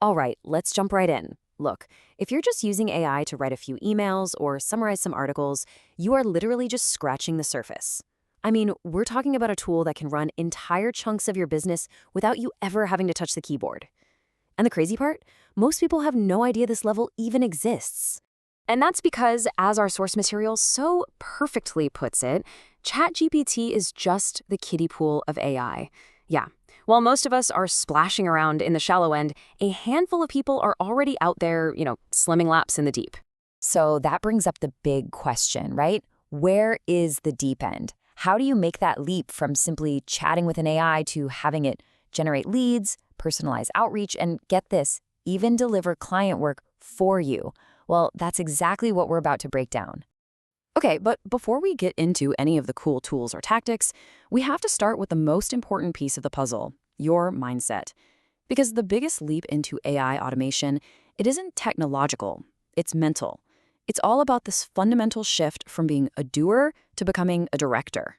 All right, let's jump right in. Look, if you're just using AI to write a few emails or summarize some articles, you are literally just scratching the surface. I mean, we're talking about a tool that can run entire chunks of your business without you ever having to touch the keyboard. And the crazy part? Most people have no idea this level even exists. And that's because, as our source material so perfectly puts it, ChatGPT is just the kiddie pool of AI. Yeah, while most of us are splashing around in the shallow end, a handful of people are already out there, slimming laps in the deep. So that brings up the big question, right? Where is the deep end? How do you make that leap from simply chatting with an AI to having it generate leads, personalize outreach, and get this, even deliver client work for you? Well, that's exactly what we're about to break down. Okay, but before we get into any of the cool tools or tactics, we have to start with the most important piece of the puzzle, your mindset. Because the biggest leap into AI automation, it isn't technological, it's mental. It's all about this fundamental shift from being a doer to becoming a director.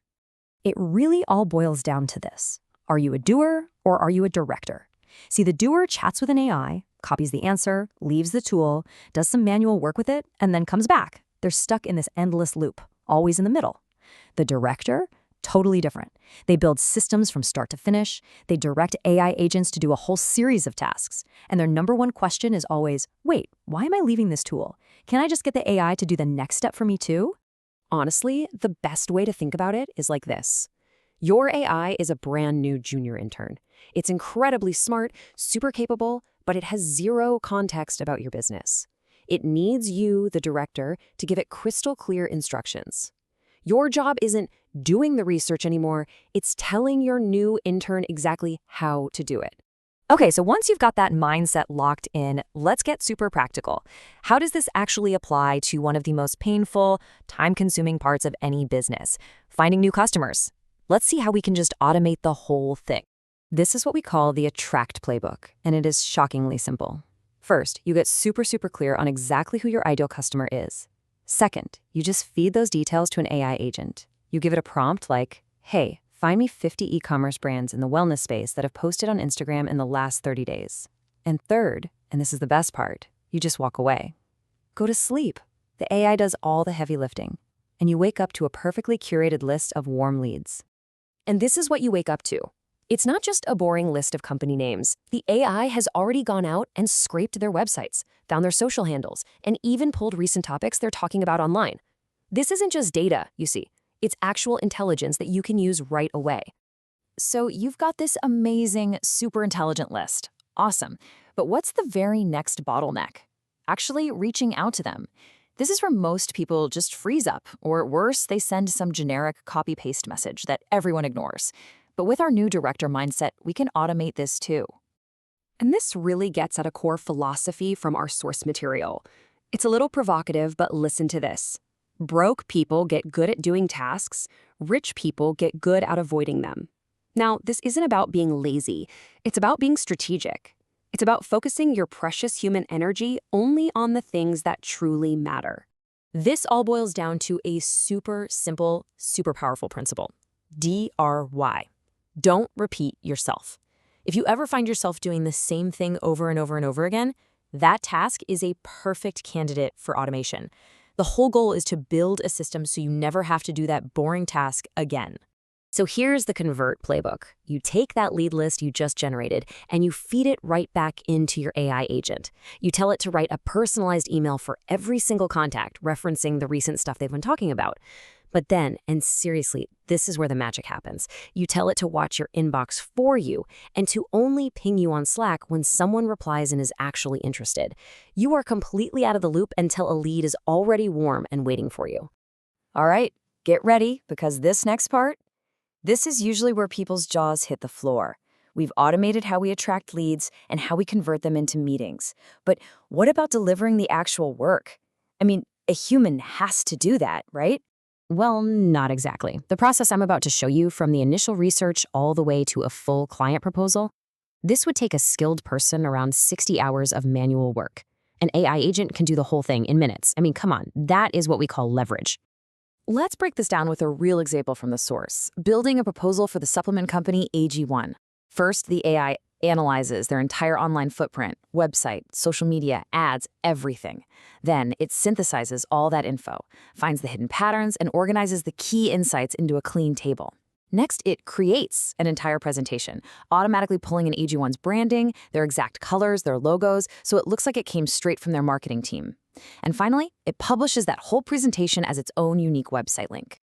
It really all boils down to this. Are you a doer or are you a director? See, the doer chats with an AI, copies the answer, leaves the tool, does some manual work with it, and then comes back. They're stuck in this endless loop, always in the middle. The director, totally different. They build systems from start to finish. They direct AI agents to do a whole series of tasks. And their number one question is always, wait, why am I leaving this tool? Can I just get the AI to do the next step for me too? Honestly, the best way to think about it is like this. Your AI is a brand new junior intern. It's incredibly smart, super capable, but it has zero context about your business. It needs you, the director, to give it crystal clear instructions. Your job isn't doing the research anymore, it's telling your new intern exactly how to do it. Okay, so once you've got that mindset locked in, let's get super practical. How does this actually apply to one of the most painful, time-consuming parts of any business, finding new customers? Let's see how we can just automate the whole thing. This is what we call the Attract playbook, and it is shockingly simple. First, you get super clear on exactly who your ideal customer is. Second, you just feed those details to an AI agent. You give it a prompt like, hey, find me 50 e-commerce brands in the wellness space that have posted on Instagram in the last 30 days. And third, and this is the best part, you just walk away. Go to sleep. The AI does all the heavy lifting, and you wake up to a perfectly curated list of warm leads. And this is what you wake up to. It's not just a boring list of company names. The AI has already gone out and scraped their websites, found their social handles, and even pulled recent topics they're talking about online. This isn't just data, you see. It's actual intelligence that you can use right away. So you've got this amazing, super intelligent list. Awesome. But what's the very next bottleneck? Actually reaching out to them. This is where most people just freeze up, or worse, they send some generic copy-paste message that everyone ignores. But with our new director mindset, we can automate this too. And this really gets at a core philosophy from our source material. It's a little provocative, but listen to this. Broke people get good at doing tasks. Rich people get good at avoiding them. Now, this isn't about being lazy. It's about being strategic. It's about focusing your precious human energy only on the things that truly matter. This all boils down to a super simple, super powerful principle. DRY. Don't repeat yourself. If you ever find yourself doing the same thing over and over and over again, that task is a perfect candidate for automation. The whole goal is to build a system so you never have to do that boring task again. So here's the Convert playbook. You take that lead list you just generated and you feed it right back into your AI agent. You tell it to write a personalized email for every single contact, referencing the recent stuff they've been talking about. But then, and seriously, this is where the magic happens. You tell it to watch your inbox for you and to only ping you on Slack when someone replies and is actually interested. You are completely out of the loop until a lead is already warm and waiting for you. All right, get ready, because this next part, this is usually where people's jaws hit the floor. We've automated how we attract leads and how we convert them into meetings. But what about delivering the actual work? I mean, a human has to do that, right? Well, not exactly. The process I'm about to show you, from the initial research all the way to a full client proposal, this would take a skilled person around 60 hours of manual work. An AI agent can do the whole thing in minutes. I mean, come on, that is what we call leverage. Let's break this down with a real example from the source, building a proposal for the supplement company AG1. First, the AI analyzes their entire online footprint, website, social media, ads, everything. Then it synthesizes all that info, finds the hidden patterns, and organizes the key insights into a clean table. Next, it creates an entire presentation, automatically pulling in AG1's branding, their exact colors, their logos, so it looks like it came straight from their marketing team. And finally, it publishes that whole presentation as its own unique website link.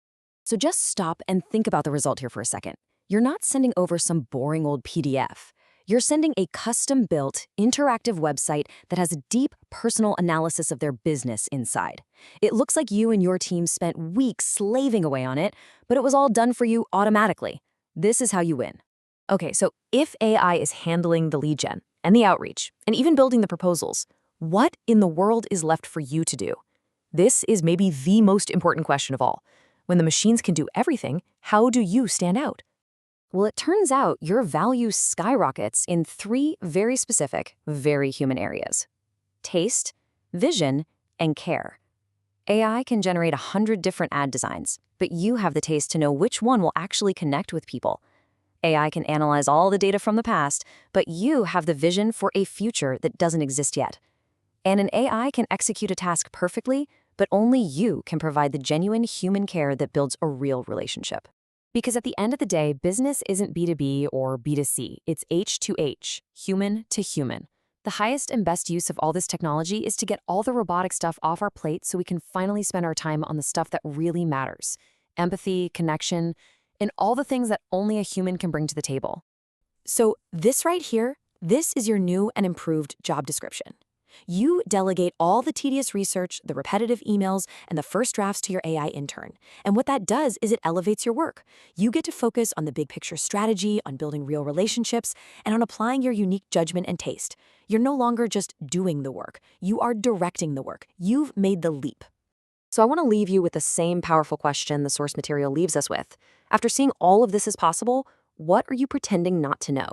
So just stop and think about the result here for a second. You're not sending over some boring old PDF. You're sending a custom-built, interactive website that has a deep personal analysis of their business inside. It looks like you and your team spent weeks slaving away on it, but it was all done for you automatically. This is how you win. Okay, so if AI is handling the lead gen and the outreach and even building the proposals, what in the world is left for you to do? This is maybe the most important question of all. When the machines can do everything, how do you stand out? Well, it turns out your value skyrockets in 3 very specific, very human areas: taste, vision, and care. AI can generate 100 different ad designs, but you have the taste to know which one will actually connect with people. AI can analyze all the data from the past, but you have the vision for a future that doesn't exist yet. And an AI can execute a task perfectly, but only you can provide the genuine human care that builds a real relationship. Because at the end of the day, business isn't B2B or B2C, it's H2H, human to human. The highest and best use of all this technology is to get all the robotic stuff off our plate so we can finally spend our time on the stuff that really matters: empathy, connection, and all the things that only a human can bring to the table. So this right here, this is your new and improved job description. You delegate all the tedious research, the repetitive emails, and the first drafts to your AI intern. And what that does is it elevates your work. You get to focus on the big picture strategy, on building real relationships, and on applying your unique judgment and taste. You're no longer just doing the work. You are directing the work. You've made the leap. So I want to leave you with the same powerful question the source material leaves us with. After seeing all of this is possible, what are you pretending not to know?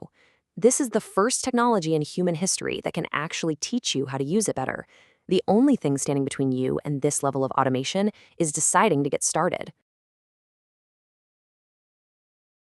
This is the first technology in human history that can actually teach you how to use it better. The only thing standing between you and this level of automation is deciding to get started.